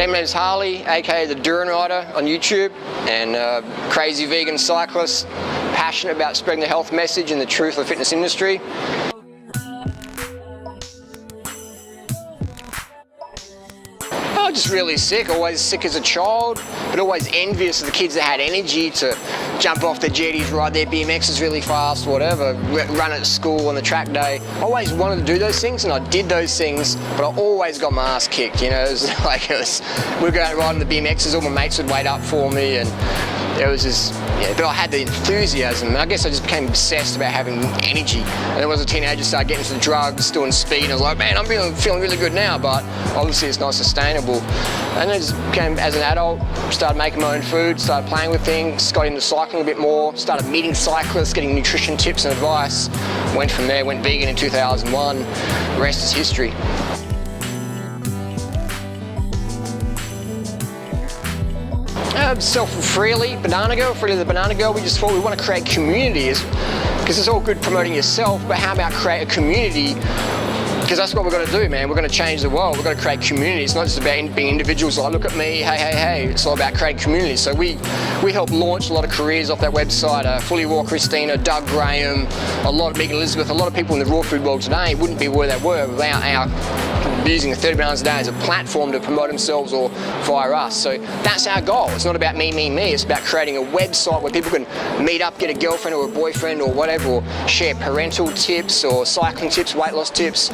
My name's Harley, aka the Durianrider on YouTube, and crazy vegan cyclist, passionate about spreading the health message and the truth of the fitness industry. Oh, just really sick, always sick as a child, but always envious of the kids that had energy to jump off the jetties, ride their BMXs really fast, whatever, run at school on the track day. I always wanted to do those things, and I did those things, but I always got my ass kicked, you know. It was like, we'd go out riding the BMXs, all my mates would wait up for me, and it was just, yeah, but I had the enthusiasm, and I guess I just became obsessed about having energy. And then when I was a teenager, I started getting into the drugs, doing speed, and I was like, man, I'm feeling really good now, but obviously it's not sustainable. And then just became, as an adult, started making my own food, started playing with things, got into cycling a bit more, started meeting cyclists, getting nutrition tips and advice. Went from there, went vegan in 2001, the rest is history. Freelee, Banana Girl, Freelee the Banana Girl, we just thought we want to create communities, because it's all good promoting yourself, but how about create a community? Because that's what we're going to do, man. We're going to change the world. We're going to create community. It's not just about being individuals like, look at me, hey, hey, hey. It's all about creating communities. So we help launch a lot of careers off that website. Fully Raw Christina, Doug Graham, a lot of Big Elizabeth, a lot of people in the raw food world today wouldn't be where they were without our using the 30 bananas a day as a platform to promote themselves or via us. So that's our goal. It's not about me, me, me. It's about creating a website where people can meet up, get a girlfriend or a boyfriend or whatever, or share parental tips or cycling tips, weight loss tips.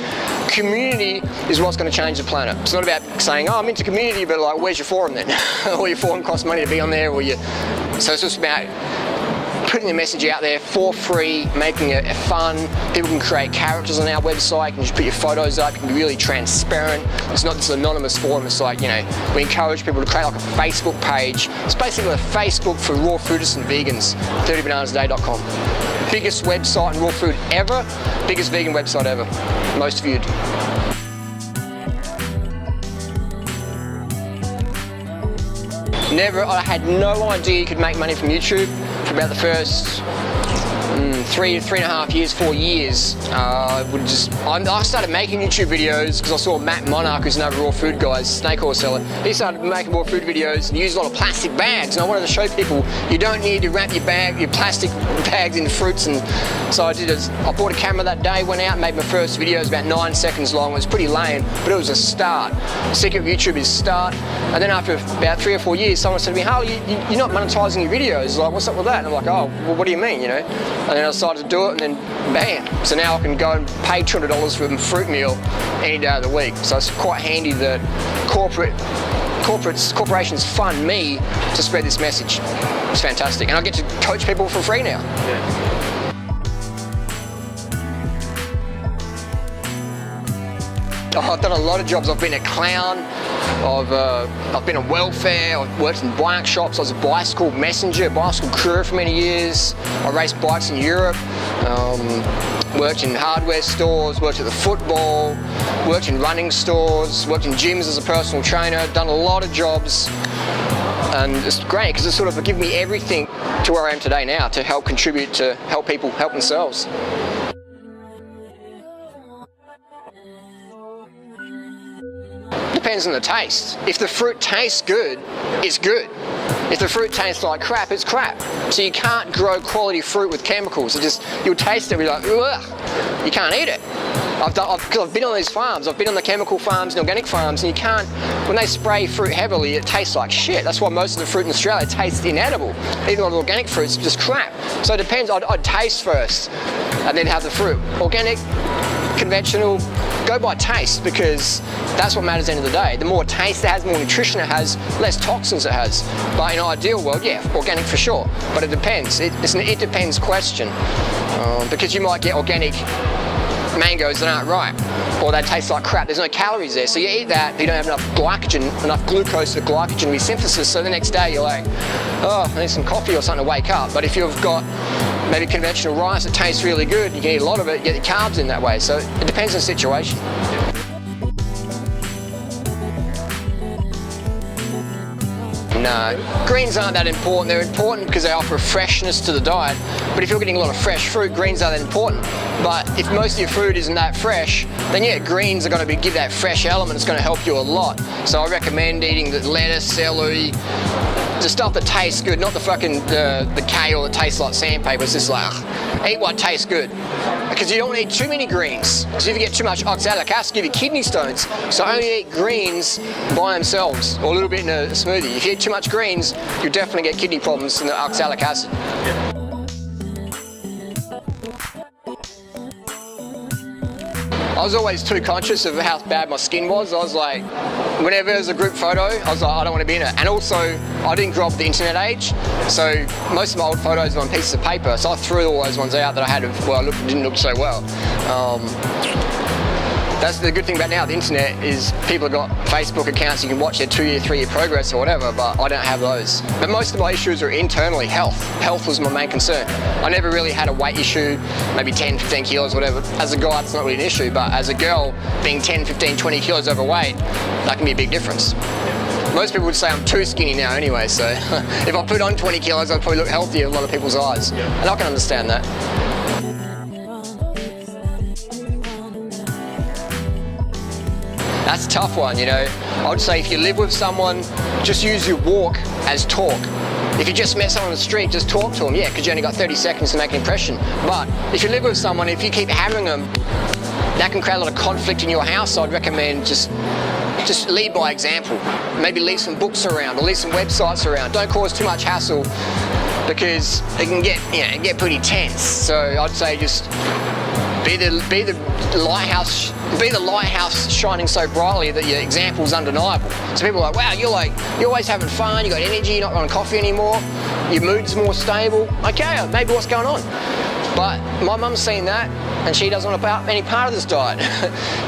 Community is what's going to change the planet. It's not about saying, oh, I'm into community, but like, where's your forum then? Or your forum costs money to be on there, or so it's just about putting the message out there for free, making it fun. People can create characters on our website, you can just put your photos up, you can be really transparent. It's not just an anonymous forum, it's like, you know, we encourage people to create like a Facebook page. It's basically a Facebook for raw foodists and vegans, 30bananasaday.com. Biggest website in raw food ever, biggest vegan website ever, most viewed. I had no idea you could make money from YouTube for about the first 3.5 years, 4 years. I started making YouTube videos because I saw Matt Monarch, who's another raw food guy, snake oil seller. He started making raw food videos and used a lot of plastic bags, and I wanted to show people you don't need to wrap your plastic bags in fruits. And so I bought a camera that day, went out and made my first video. It was about 9 seconds long. It was pretty lame, but it was a start. The secret of YouTube is start. And then after about 3 or 4 years, someone said to me, Harley, you're not monetizing your videos. Like, what's up with that? And I'm like, oh, well, what do you mean, you know? And then I decided to do it, and then bam. So now I can go and pay $200 for a fruit meal any day of the week. So it's quite handy that corporations fund me to spread this message. It's fantastic. And I get to coach people for free now. Yeah. I've done a lot of jobs. I've been a clown, I've been on welfare, I've worked in bike shops, I was a bicycle messenger, bicycle courier for many years. I raced bikes in Europe, worked in hardware stores, worked at the football, worked in running stores, worked in gyms as a personal trainer, done a lot of jobs. And it's great because it's sort of given me everything to where I am today now, to help contribute, to help people help themselves. Depends on the taste. If the fruit tastes good, it's good. If the fruit tastes like crap, it's crap. So you can't grow quality fruit with chemicals. You'll taste it and be like, ugh, you can't eat it. I've been on these farms, I've been on the chemical farms and organic farms, and you can't, when they spray fruit heavily, it tastes like shit. That's why most of the fruit in Australia tastes inedible. Even a lot of organic fruit's just crap. So it depends, I'd taste first and then have the fruit. Organic, conventional, go by taste, because that's what matters at the end of the day. The more taste it has, more nutrition it has, less toxins it has. But in an ideal world, yeah, organic for sure. But it depends. It's an it depends question. Because you might get organic mangoes that aren't ripe, or they taste like crap. There's no calories there. So you eat that, but you don't have enough glycogen, enough glucose for glycogen resynthesis. So the next day you're like, oh, I need some coffee or something to wake up. But if you've got maybe conventional rice that tastes really good, you can eat a lot of it, get the carbs in that way. So it depends on the situation. greens aren't that important. They're important because they offer freshness to the diet, but if you're getting a lot of fresh fruit, greens aren't that important. But if most of your food isn't that fresh, then yeah, greens are going to give that fresh element. It's going to help you a lot. So I recommend eating the lettuce, celery, the stuff that tastes good, not the fucking the kale that tastes like sandpaper. It's just like, eat what tastes good. Because you don't want to eat too many greens. Because if you get too much oxalic acid, give you kidney stones. So only eat greens by themselves, or a little bit in a smoothie. If you eat too much greens, you'll definitely get kidney problems from the oxalic acid. I was always too conscious of how bad my skin was. I was like, whenever there's a group photo, I was like, I don't want to be in it. And also, I didn't grow up with the internet age, so most of my old photos were on pieces of paper. So I threw all those ones out that I had of, well, didn't look so well. That's the good thing about now, the internet, is people have got Facebook accounts, you can watch their 2-year, 3-year progress or whatever, but I don't have those. But most of my issues are internally health. Health was my main concern. I never really had a weight issue, maybe 10, 15 kilos, whatever. As a guy, it's not really an issue, but as a girl, being 10, 15, 20 kilos overweight, that can be a big difference. Most people would say I'm too skinny now anyway, so if I put on 20 kilos, I'd probably look healthier in a lot of people's eyes. And I can understand that. That's a tough one, you know. I would say if you live with someone, just use your walk as talk. If you just met someone on the street, just talk to them, yeah, because you only got 30 seconds to make an impression. But if you live with someone, if you keep hammering them, that can create a lot of conflict in your house. So I'd recommend just lead by example. Maybe leave some books around, or leave some websites around. Don't cause too much hassle, because it can get pretty tense. So I'd say just be the lighthouse shining so brightly that your example's undeniable. So people are like, wow, you're always having fun, you got energy, you're not on coffee anymore, your mood's more stable. Okay, maybe what's going on? But my mum's seen that, and she doesn't want to be any part of this diet.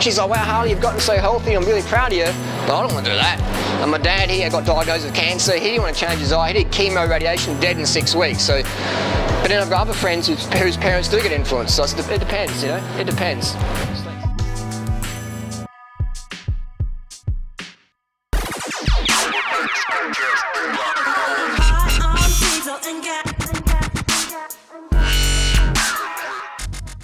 She's like, wow, Harley, you've gotten so healthy, I'm really proud of you, but I don't want to do that. And my dad here got diagnosed with cancer. He didn't want to change his diet. He did chemo, radiation, dead in 6 weeks. So, but then I've got other friends whose parents do get influenced, so it depends, you know, it depends.